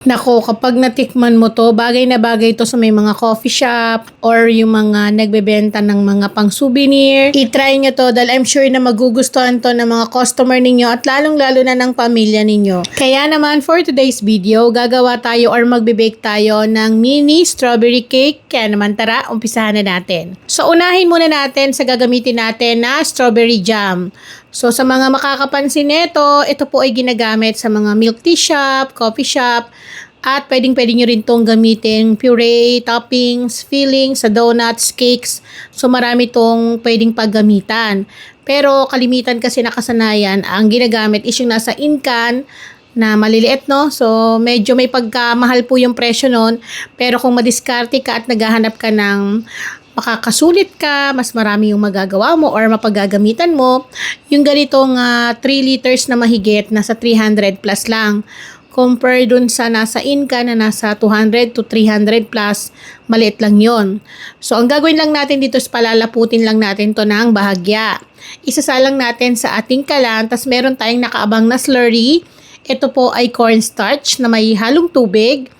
Nako, kapag natikman mo to, bagay na bagay to sa may mga coffee shop or yung mga nagbebenta ng mga pang souvenir. I-try nyo to dahil I'm sure na magugustuhan to ng mga customer ninyo at lalong-lalo na ng pamilya ninyo. Kaya naman for today's video, gagawa tayo or magbe-bake tayo ng mini strawberry cake. Kaya naman tara, umpisahan na natin. So unahin muna natin sa gagamitin natin na strawberry jam. So sa mga makakapansin nito, ito po ay ginagamit sa mga milk tea shop, coffee shop, at pwedeng-pwede nyo rin itong gamitin puree, toppings, filling sa donuts, cakes. So marami itong pwedeng paggamitan. Pero kalimitan kasi nakasanayan, ang ginagamit is yung nasa in-can na maliliit, no? So medyo may pagkamahal po yung presyo nun. Pero kung madiskarte ka at naghahanap ka ng makakasulit ka, mas marami yung magagawa mo or mapagagamitan mo, yung ganitong 3 liters na mahigit, nasa 300 plus lang. Compare dun sa nasa in-can na nasa 200 to 300 plus, maliit lang yon. So, ang gagawin lang natin dito is palalaputin lang natin to ng bahagya. Isasalang natin sa ating kalan, tas meron tayong nakaabang na slurry. Ito po ay cornstarch na may halong tubig.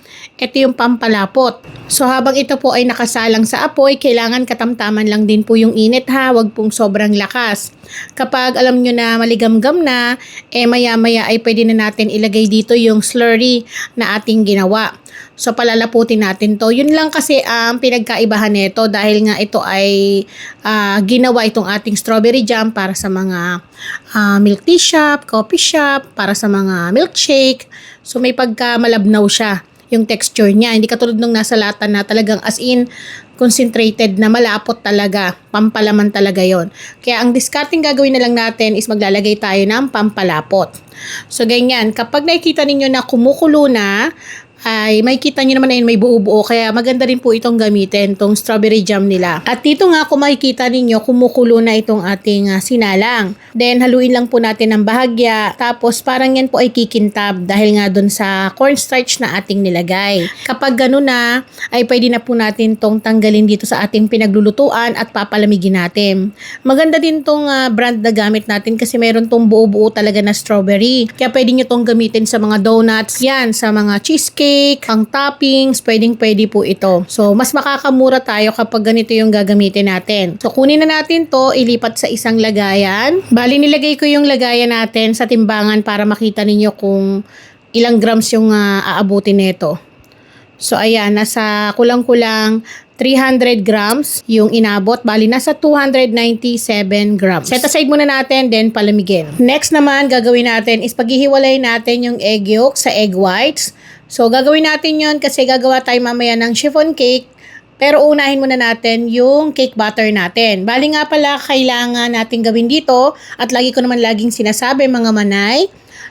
Ito yung pampalapot. So habang ito po ay nakasalang sa apoy, kailangan katamtaman lang din po yung init ha, wag pong sobrang lakas. Kapag alam nyo na maligamgam na, maya-maya ay pwede na natin ilagay dito yung slurry na ating ginawa. So palalaputin natin to. Yun lang kasi ang pinagkaibahan nito dahil nga ito ay ginawa itong ating strawberry jam para sa mga milk tea shop, coffee shop, para sa mga milkshake. So may pagka malabnaw siya yung texture niya. Hindi katulad nung nasa lata na talagang as in concentrated na malapot talaga. Pampalaman talaga yon. Kaya ang discarding gagawin na lang natin is maglalagay tayo ng pampalapot. So ganyan. Kapag nakikita ninyo na kumukulo na, ay may kita nyo naman na yun, may buo-buo. Kaya maganda rin po itong gamitin, itong strawberry jam nila. At dito nga kung makikita ninyo, kumukulo na itong ating sinalang. Then haluin lang po natin ng bahagya. Tapos parang yan po ay kikintab dahil nga dun sa cornstarch na ating nilagay. Kapag gano'n na, ay pwede na po natin itong tanggalin dito sa ating pinaglulutuan at papalamigin natin. Maganda din itong brand na gamit natin kasi meron itong buo-buo talaga na strawberry. Kaya pwede nyo itong gamitin sa mga donuts, yan, sa mga cheesecake, ang toppings, pwedeng-pwede po ito. So, mas makakamura tayo kapag ganito yung gagamitin natin. So, kunin na natin to, ilipat sa isang lagayan. Bali, nilagay ko yung lagayan natin sa timbangan para makita ninyo kung ilang grams yung aabutin nito. So, ayan, nasa kulang-kulang 300 grams yung inabot. Bali, nasa 297 grams. Set aside muna natin, then palamigin. Next naman, gagawin natin is paghihiwalay natin yung egg yolk sa egg whites. So, gagawin natin yon kasi gagawa tayo mamaya ng chiffon cake. Pero unahin muna natin yung cake batter natin. Bali nga pala, kailangan natin gawin dito at lagi ko naman laging sinasabi mga manay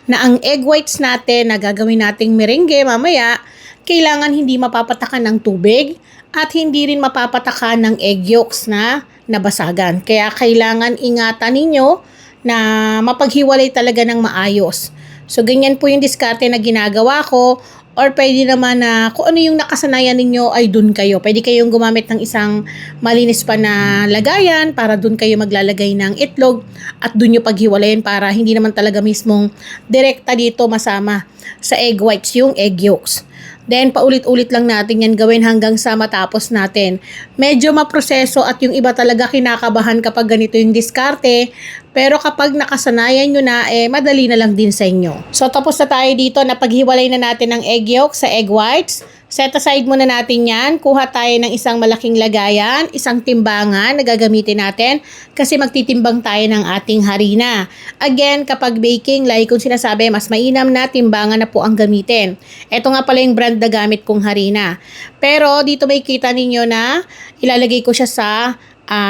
na ang egg whites natin na gagawin nating merengue mamaya, kailangan hindi mapapatakan ng tubig at hindi rin mapapatakan ng egg yolks na nabasagan. Kaya kailangan ingatan ninyo na mapaghiwalay talaga ng maayos. So, ganyan po yung diskarte na ginagawa ko. Or pwede naman na kung ano yung nakasanayan ninyo ay dun kayo. Pwede kayong gumamit ng isang malinis pa na lagayan para dun kayo maglalagay ng itlog at dun yung paghiwalayin para hindi naman talaga mismong direkta dito masama sa egg whites yung egg yolks. Then, paulit-ulit lang natin yan gawin hanggang sa matapos natin. Medyo maproseso at yung iba talaga kinakabahan kapag ganito yung diskarte. Pero kapag nakasanayan nyo na, madali na lang din sa inyo. So, tapos na tayo dito na paghiwalay na natin ng egg yolk sa egg whites. Set aside muna natin yan. Kuha tayo ng isang malaking lagayan, isang timbangan na gagamitin natin kasi magtitimbang tayo ng ating harina. Again, kapag baking, like kung sinasabi, mas mainam na timbangan na po ang gamitin. Ito nga pala yung brand na gamit kong harina. Pero dito may kita ninyo na ilalagay ko siya sa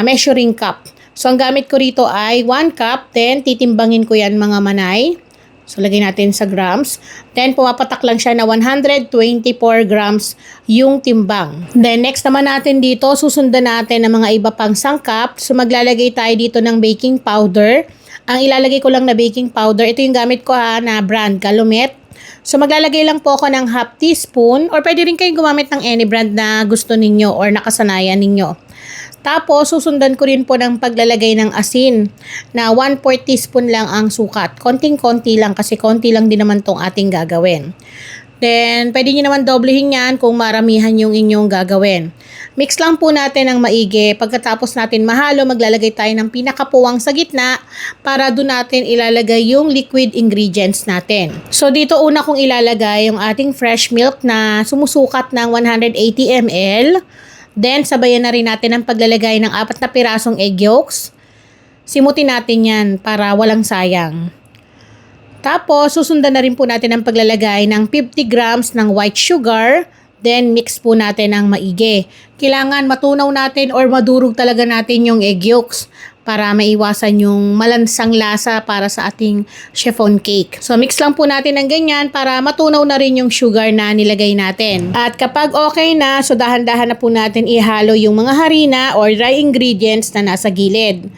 measuring cup. So, ang gamit ko rito ay 1 cup. Then, titimbangin ko yan mga manay. So, lagay natin sa grams. Then, pumapatak lang siya na 124 grams yung timbang. Then, next naman natin dito, susundan natin ng mga iba pang sangkap. So, maglalagay tayo dito ng baking powder. Ang ilalagay ko lang na baking powder, ito yung gamit ko na brand, Calumet. So, maglalagay lang po ako ng half teaspoon or pwede rin kayong gumamit ng any brand na gusto ninyo or nakasanayan ninyo. Tapos, susundan ko rin po ng paglalagay ng asin na 1/4 teaspoon lang ang sukat. Konting-konti lang kasi konti lang din naman tong ating gagawin. Then, pwede nyo naman doblehin yan kung maramihan yung inyong gagawin. Mix lang po natin ng maigi. Pagkatapos natin mahalo, maglalagay tayo ng pinakapuwang sa gitna para doon natin ilalagay yung liquid ingredients natin. So, dito una kong ilalagay yung ating fresh milk na sumusukat ng 180 ml. Then, sabayan na rin natin ang paglalagay ng 4 na pirasong egg yolks. Simutin natin yan para walang sayang. Tapos, susundan na rin po natin ang paglalagay ng 50 grams ng white sugar. Then, mix po natin ng maigi. Kailangan matunaw natin or madurog talaga natin yung egg yolks para maiwasan yung malansang lasa para sa ating chiffon cake. So, mix lang po natin ng ganyan para matunaw na rin yung sugar na nilagay natin. At kapag okay na, so dahan-dahan na po natin ihalo yung mga harina or dry ingredients na nasa gilid.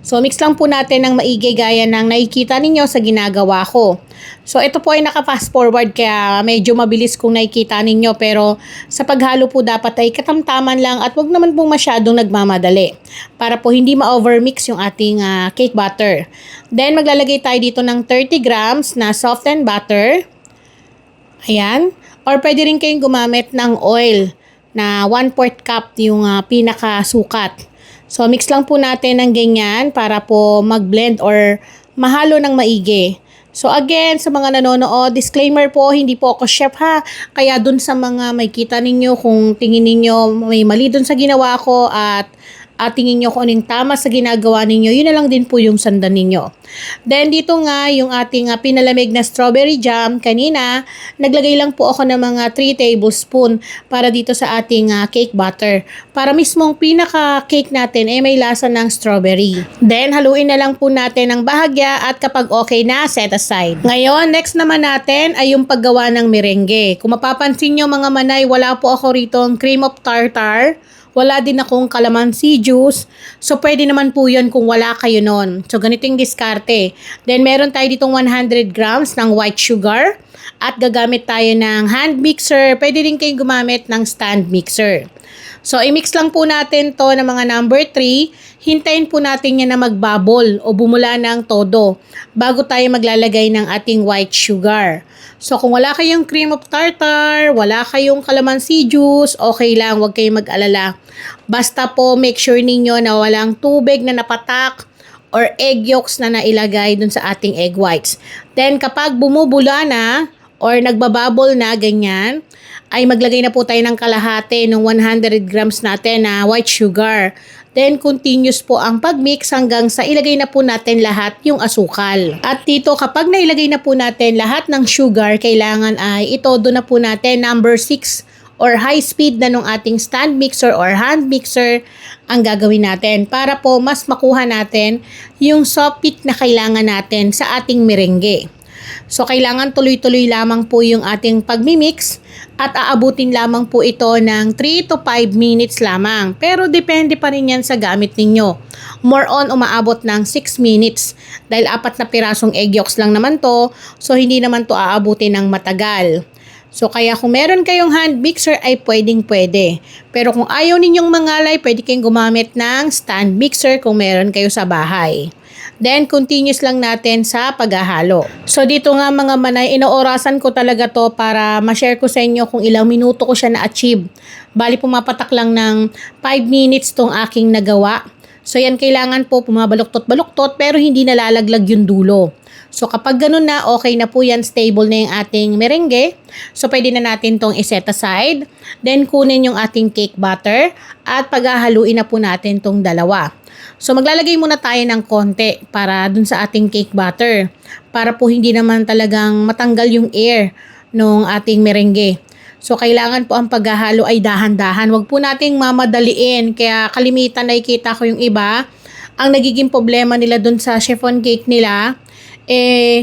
So, mix lang po natin ng maigi gaya ng nakikita ninyo sa ginagawa ko. So, ito po ay naka-fast forward kaya medyo mabilis kung nakikita ninyo. Pero sa paghalo po dapat ay katamtaman lang at wag naman po masyadong nagmamadali para po hindi ma-overmix yung ating cake batter. Then, maglalagay tayo dito ng 30 grams na softened butter. Ayan. Or pwede rin kayong gumamit ng oil na 1/4 cup yung pinakasukat. So, mix lang po natin ng ganyan para po mag-blend or mahalo ng maigi. So, again, sa mga nanonood, disclaimer po, hindi po ako chef ha. Kaya dun sa mga may kita ninyo, kung tingin ninyo may mali dun sa ginawa ko at tingin nyo kung anong tama sa ginagawa ninyo, yun na lang din po yung sandan ninyo. Then, dito nga, yung ating pinalamig na strawberry jam, kanina, naglagay lang po ako ng mga 3 tablespoon para dito sa ating cake butter. Para mismong pinaka-cake natin, may lasa ng strawberry. Then, haluin na lang po natin ng bahagya at kapag okay na, set aside. Ngayon, next naman natin ay yung paggawa ng merengue. Kung mapapansin nyo mga manay, wala po ako rito ang cream of tartar. Wala din akong calamansi juice. So, pwede naman po yun kung wala kayo nun. So, ganito yung diskarte. Then, meron tayo ditong 100 grams ng white sugar. At gagamit tayo ng hand mixer. Pwede rin kayong gumamit ng stand mixer. So, i-mix lang po natin to ng mga number 3. Hintayin po natin yan na magbubble o bumula ng todo bago tayo maglalagay ng ating white sugar. So, kung wala kayong cream of tartar, wala kayong calamansi juice, okay lang, huwag kayong mag-alala. Basta po, make sure ninyo na walang tubig na napatak or egg yolks na nailagay dun sa ating egg whites. Then, kapag bumubula na or nagbabubble na, ganyan, ay maglagay na po tayo ng kalahati ng 100 grams natin na white sugar. Then, continuous po ang pagmix hanggang sa ilagay na po natin lahat yung asukal. At dito, kapag nailagay na po natin lahat ng sugar, kailangan ay itodo na po natin number 6 or high speed na nung ating stand mixer or hand mixer ang gagawin natin para po mas makuha natin yung soft peak na kailangan natin sa ating merengue. So, kailangan tuloy-tuloy lamang po yung ating pagmimix at aabutin lamang po ito ng 3 to 5 minutes lamang. Pero depende pa rin yan sa gamit ninyo. More on, umaabot ng 6 minutes dahil 4 na pirasong egg yolks lang naman to. So, hindi naman to aabutin ng matagal. So, kaya kung meron kayong hand mixer ay pwedeng-pwede. Pero kung ayaw ninyong mangalay, pwede kayong gumamit ng stand mixer kung meron kayo sa bahay. Then, continuous lang natin sa paghahalo. So, dito nga mga manay, inoorasan ko talaga to para ma-share ko sa inyo kung ilang minuto ko siya na-achieve. Bali, pumapatak lang ng 5 minutes tong aking nagawa. So, yan kailangan po pumabaluktot-baluktot pero hindi nalalaglag yung dulo. So, kapag ganun na, okay na po yan, stable na yung ating merengue. So, pwede na natin tong iset aside. Then, kunin yung ating cake batter at paghahaluin na po natin tong dalawa. So, maglalagay muna tayo ng konti para dun sa ating cake batter. Para po hindi naman talagang matanggal yung air ng ating merengue. So, kailangan po ang paghahalo ay dahan-dahan. Huwag po nating mamadaliin. Kaya kalimitan nakikita ko yung iba. Ang nagiging problema nila dun sa chiffon cake nila,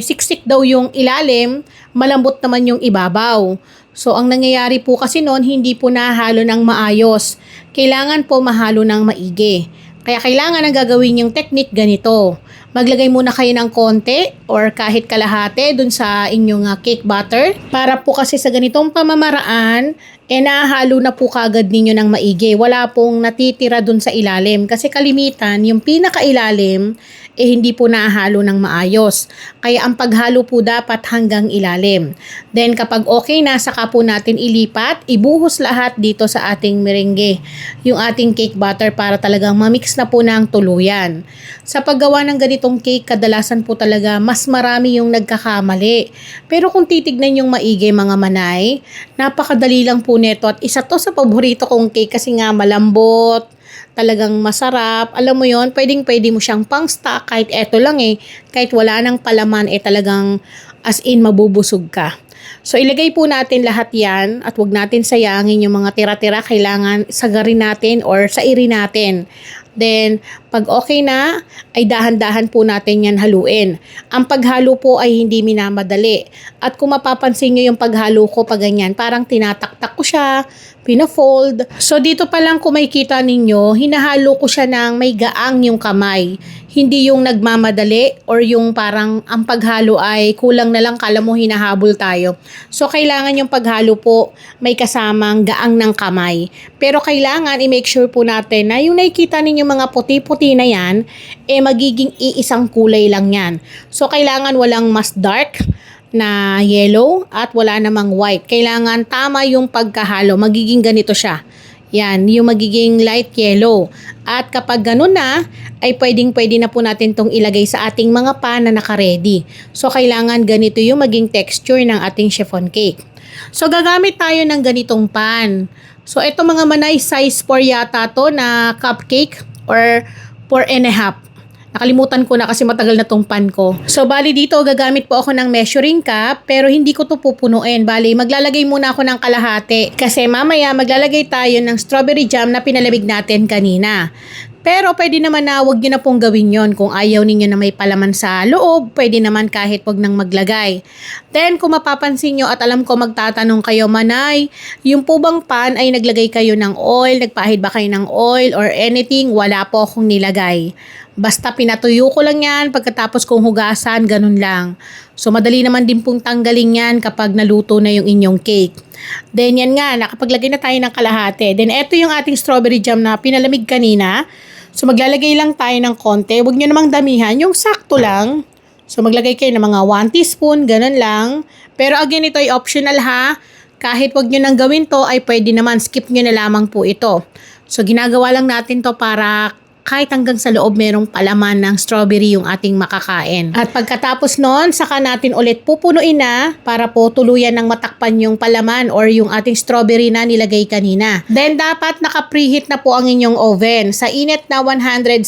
siksik daw yung ilalim, malambot naman yung ibabaw. So, ang nangyayari po kasi noon, hindi po nahalo ng maayos. Kailangan po mahalo ng maigi. Kaya kailangan ang gagawin yung technique ganito. Maglagay muna kayo ng konti or kahit kalahati dun sa inyong cake batter. Para po kasi sa ganitong pamamaraan, nahalo na po kagad ninyo ng maigi. Wala pong natitira dun sa ilalim. Kasi kalimitan, yung pinakailalim, hindi po nahalo ng maayos. Kaya ang paghalo po dapat hanggang ilalim. Then kapag okay na, saka po natin ilipat, ibuhos lahat dito sa ating merengue, yung ating cake batter para talagang mamix na po ng tuluyan. Sa paggawa ng ganitong cake, kadalasan po talaga mas marami yung nagkakamali. Pero kung titignan yung maigi mga manay, napakadali lang po neto at isa to sa paborito kong cake kasi nga malambot, talagang masarap. Alam mo yon, pwede mo siyang pang stock kahit eto lang kahit wala nang palaman talagang as in mabubusog ka. So ilagay po natin lahat yan at wag natin sayangin yung mga tira-tira, kailangan sagarin natin or sairin natin. Then, pag okay na, ay dahan-dahan po natin yan haluin. Ang paghalo po ay hindi minamadali. At kung mapapansin nyo yung paghalo ko pag ganyan, parang tinataktak ko siya, pina-fold. So, dito pa lang kung makikita ninyo, hinahalo ko siya ng may gaang yung kamay. Hindi yung nagmamadali or yung parang ang paghalo ay kulang na lang, kala mo hinahabol tayo. So, kailangan yung paghalo po may kasamang gaang ng kamay. Pero kailangan i-make sure po natin na yung nakikita ninyo mga puti-puti na yan, magiging iisang kulay lang yan. So, kailangan walang mas dark na yellow at wala namang white. Kailangan tama yung pagkahalo. Magiging ganito siya. Yan, yung magiging light yellow. At kapag ganun na, ay pwedeng-pwede na po natin tong ilagay sa ating mga pan na naka-ready. So, kailangan ganito yung maging texture ng ating chiffon cake. So, gagamit tayo ng ganitong pan. So, ito mga manay, size 4 yata to na cupcake or 4.5. Nakalimutan ko na kasi matagal na tong pan ko. So, bali dito, gagamit po ako ng measuring cup, pero hindi ko to pupunuin. Bali, maglalagay muna ako ng kalahati. Kasi mamaya, maglalagay tayo ng strawberry jam na pinalamig natin kanina. Pero pwede naman na wag nyo na pong gawin yon. Kung ayaw ninyo na may palaman sa loob, pwede naman kahit wag nang maglagay. Then kung mapapansin nyo at alam ko magtatanong kayo, manay, yung po bang pan ay naglagay kayo ng oil, nagpahid ba kayo ng oil or anything? Wala po akong nilagay. Basta pinatuyo ko lang yan, pagkatapos kong hugasan, ganun lang. So madali naman din pong tanggalin yan kapag naluto na yung inyong cake. Then yan nga, nakapaglagay na tayo ng kalahati. Then eto yung ating strawberry jam na pinalamig kanina. So maglalagay lang tayo ng konti. Huwag nyo namang damihan, yung sakto lang. So maglagay kayo ng mga 1 teaspoon, ganun lang. Pero again, ito ay optional ha. Kahit wag nyo nang gawin to, ay pwede naman, skip nyo na lamang po ito. So ginagawa lang natin to para kahit hanggang sa loob merong palaman ng strawberry yung ating makakain. At pagkatapos nun, saka natin ulit pupunuin na para po tuluyan ng matakpan yung palaman or yung ating strawberry na nilagay kanina. Then dapat naka-preheat na po ang inyong oven. Sa init na 170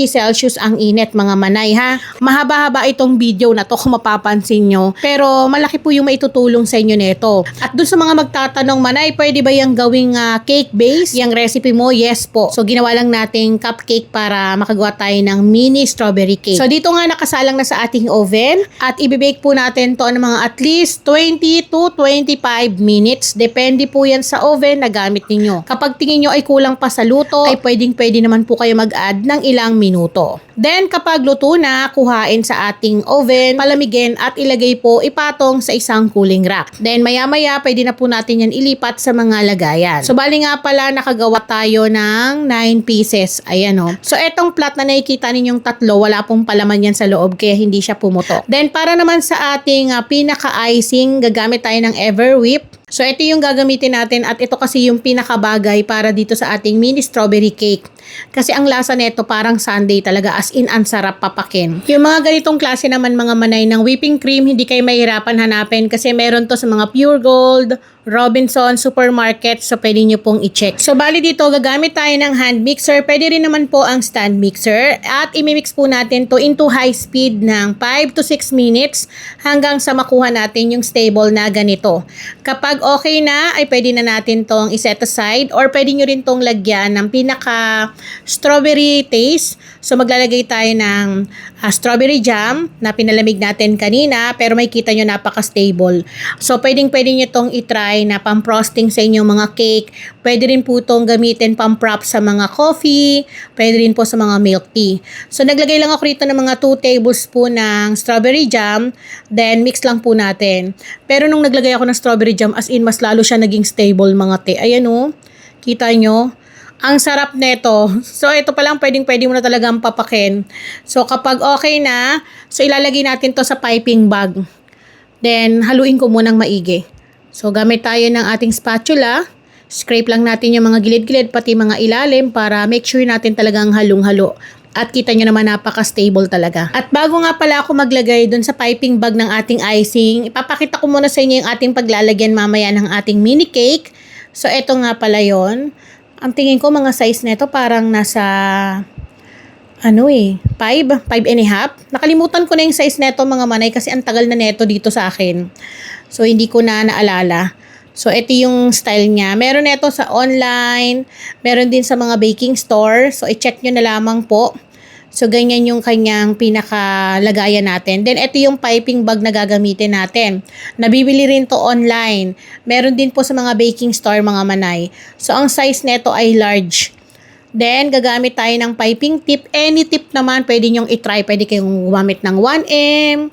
Celsius ang init mga manay ha. Mahaba-haba itong video na to kung mapapansin nyo. Pero malaki po yung maitutulong sa inyo nito. At dun sa mga magtatanong, manay, pwede ba yung gawing cake base? Yung recipe mo? Yes po. So ginawa lang nating cupcake para makagawa tayo ng mini strawberry cake. So dito nga nakasalang na sa ating oven at ibibake po natin to ng mga at least 20 to 25 minutes. Depende po yan sa oven na gamit ninyo. Kapag tingin nyo ay kulang pa sa luto, ay pwede naman po kayo mag-add ng ilang minuto. Then kapag luto na, kuhain sa ating oven, palamigin at ilagay po ipatong sa isang cooling rack. Then maya-maya pwede na po natin yan ilipat sa mga lagayan. So bali nga pala nakagawa tayo ng 9 pieces. Ayan o. So, etong plat na nakikita ninyong tatlo, wala pong palaman yan sa loob kaya hindi siya pumutok. Then, para naman sa ating pinaka-icing, gagamit tayo ng Everwhip. So, ito yung gagamitin natin at ito kasi yung pinakabagay para dito sa ating mini strawberry cake. Kasi ang lasa nito parang sundae talaga, as in ang sarap papakin. Yung mga ganitong klase naman mga manay ng whipping cream, hindi kayo mahirapan hanapin kasi meron to sa mga Pure Gold, Robinson, supermarket, so pwede nyo pong i-check. So bali dito, gagamit tayo ng hand mixer, pwede rin naman po ang stand mixer at imimix po natin to into high speed ng 5 to 6 minutes hanggang sa makuha natin yung stable na ganito. Kapag okay na, ay pwede na natin tong iset aside or pwede nyo rin tong lagyan ng pinaka strawberry taste. So maglalagay tayo ng strawberry jam na pinalamig natin kanina pero may kita nyo napaka-stable. So pwede nyo tong itry na pang-frosting sa inyong mga cake. Pwede rin po itong gamitin pang-prop sa mga coffee. Pwede rin po sa mga milk tea. So naglagay lang ako rito ng mga 2 tablespoon ng strawberry jam. Then mix lang po natin. Pero nung naglagay ako ng strawberry jam, as in mas lalo siya naging stable mga te. Ayan o. Kita nyo. Ang sarap nito. So, ito pa lang pwedeng-pwede mo na talagang papakin. So, kapag okay na, so ilalagay natin to sa piping bag. Then, haluin ko munang maigi. So, gamit tayo ng ating spatula. Scrape lang natin yung mga gilid-gilid, pati mga ilalim para make sure natin talagang halong-halo. At kita nyo naman napaka-stable talaga. At bago nga pala ako maglagay dun sa piping bag ng ating icing, ipapakita ko muna sa inyo yung ating paglalagyan mamaya ng ating mini cake. So, eto nga pala yon. Ang tingin ko mga size nito parang nasa 5 and a half. Nakalimutan ko na yung size neto mga manay kasi ang tagal na neto dito sa akin. So, hindi ko na naalala. So, ito yung style niya. Meron neto sa online, meron din sa mga baking store. So, i-check nyo na lamang po. So, ganyan yung kanyang pinakalagayan natin. Then, ito yung piping bag na gagamitin natin. Nabibili rin to online. Meron din po sa mga baking store, mga manay. So, ang size neto ay large. Then, gagamit tayo ng piping tip. Any tip naman, pwede nyong itry. Pwede kayong gumamit ng 1M.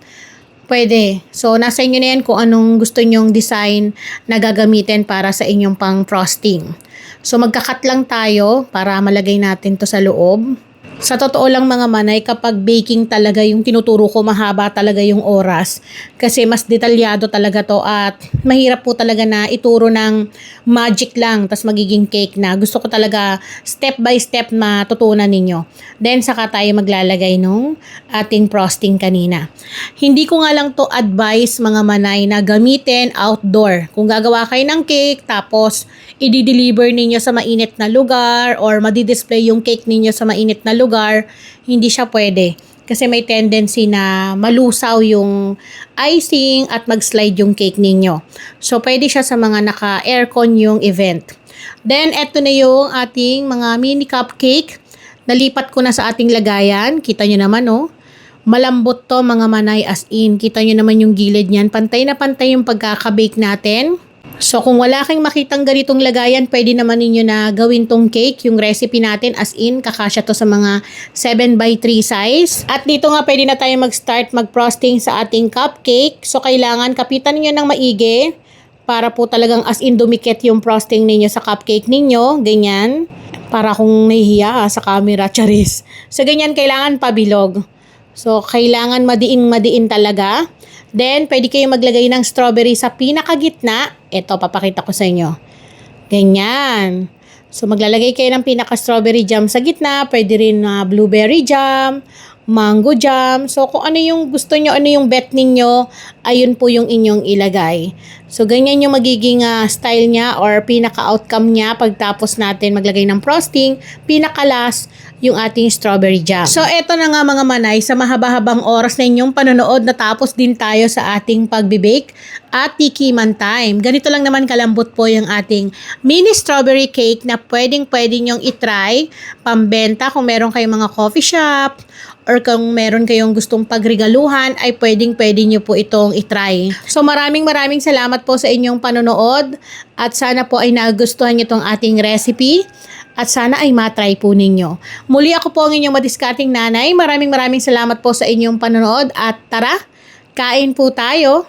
Pwede. So, nasa inyo na yan kung anong gusto nyong design na gagamitin para sa inyong pang frosting. So, magkakat lang tayo para malagay natin to sa loob. Sa totoo lang mga manay, kapag baking talaga yung tinuturo ko, mahaba talaga yung oras. Kasi mas detalyado talaga to at mahirap po talaga na ituro ng magic lang, tas magiging cake na. Gusto ko talaga step by step matutunan ninyo. Then saka tayo maglalagay nung ating frosting kanina. Hindi ko nga lang to advice mga manay na gamitin outdoor. Kung gagawa kayo ng cake, tapos i-deliver ninyo sa mainit na lugar or madi-display yung cake ninyo sa mainit na lugar, hindi siya pwede. Kasi may tendency na malusaw yung icing at mag-slide yung cake ninyo. So, pwede siya sa mga naka-aircon yung event. Then, eto na yung ating mga mini cupcake. Nalipat ko na sa ating lagayan. Kita nyo naman, oh. Malambot to mga manay as in. Kita nyo naman yung gilid niyan. Pantay na pantay yung pagkakabake natin. So, kung wala kang makitang ganitong lagayan, pwede naman ninyo na gawin tong cake. Yung recipe natin as in, kakasya to sa mga 7x3 size. At dito nga, pwede na tayo mag-start mag-frosting sa ating cupcake. So, kailangan kapitan niyo ng maigi para po talagang as in dumikit yung frosting ninyo sa cupcake ninyo. Ganyan. Para kung nahihiya sa camera, charis. So, ganyan, kailangan pabilog. So, kailangan madiin talaga. Then, pwede kayo maglagay ng strawberry sa pinakagitna. Ito, papakita ko sa inyo. Ganyan. So, maglalagay kayo ng pinaka-strawberry jam sa gitna. Pwede rin blueberry jam, mango jam. So, kung ano yung gusto nyo, ano yung bet ninyo, ayun po yung inyong ilagay. So, ganyan yung magiging style niya or pinaka-outcome niya pagtapos natin maglagay ng frosting. Pinaka-last, yung ating strawberry jam. So, eto na nga mga manay, sa mahaba-habang oras na inyong panonood, natapos din tayo sa ating pagbibake at tikiman time. Ganito lang naman kalambot po yung ating mini strawberry cake na pwedeng-pwede nyong itry, pambenta kung meron kayong mga coffee shop or kung meron kayong gustong pagregaluhan, ay pwedeng-pwede nyo po itong itry. So, maraming salamat po sa inyong panonood at sana po ay nagustuhan nyo itong ating recipe. At sana ay matry po ninyo. Muli ako po ang inyong madiskarting nanay. Maraming salamat po sa inyong panonood. At tara, kain po tayo.